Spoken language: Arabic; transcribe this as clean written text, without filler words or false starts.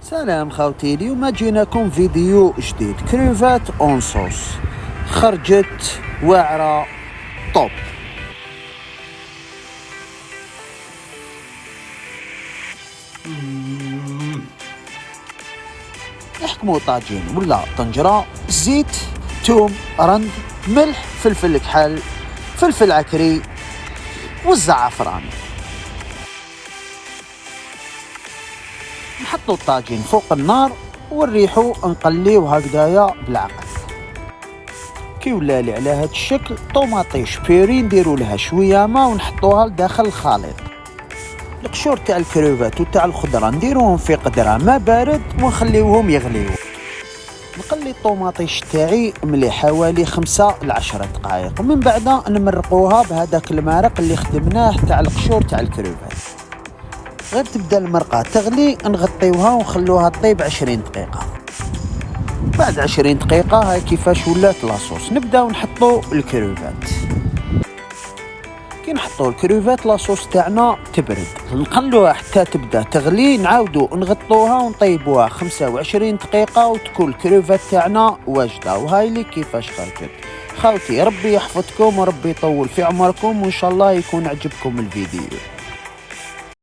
سلام خوتي، اليوم جيناكم فيديو جديد. كريفات اون صوص خرجت واعرة طوب. نحكمو طاجين ولا طنجرة، زيت، توم، رند، ملح، فلفل كحل، فلفل عكري والزعفران. نحطو الطاجين فوق النار ونريحو نقليو هكذايا بالعقل. كي ولالي على هاد الشكل، طوماطيش بيري نديرو لها شويه ماء ونحطوها لداخل الخليط. القشور تاع الكروفات وتاع الخضره نديروهم في قدره ماء بارد ونخليوهم يغليو. نقلي الطوماطيش تاعي مليح حوالي 5 ل 10 دقائق، ومن بعد نمرقوها بهذاك المرق اللي خدمناه تاع القشور تاع الكروفات. غير تبدا المرقه تغلي نغطيوها ونخلوها طيب 20 دقيقه. بعد 20 دقيقه هاي كيفاش ولات لاصوص. نبداو نحطو الكروفات. كي نحطو الكروفات لاصوص تاعنا تبرد، نخلوها حتى تبدا تغلي، نعاودو نغطوها ونطيبوها 25 دقيقه وتكون الكروفات تاعنا واجده. وهاي اللي كيفاش خرجت. خوتي ربي يحفظكم وربي يطول في عمركم، وان شاء الله يكون عجبكم الفيديو.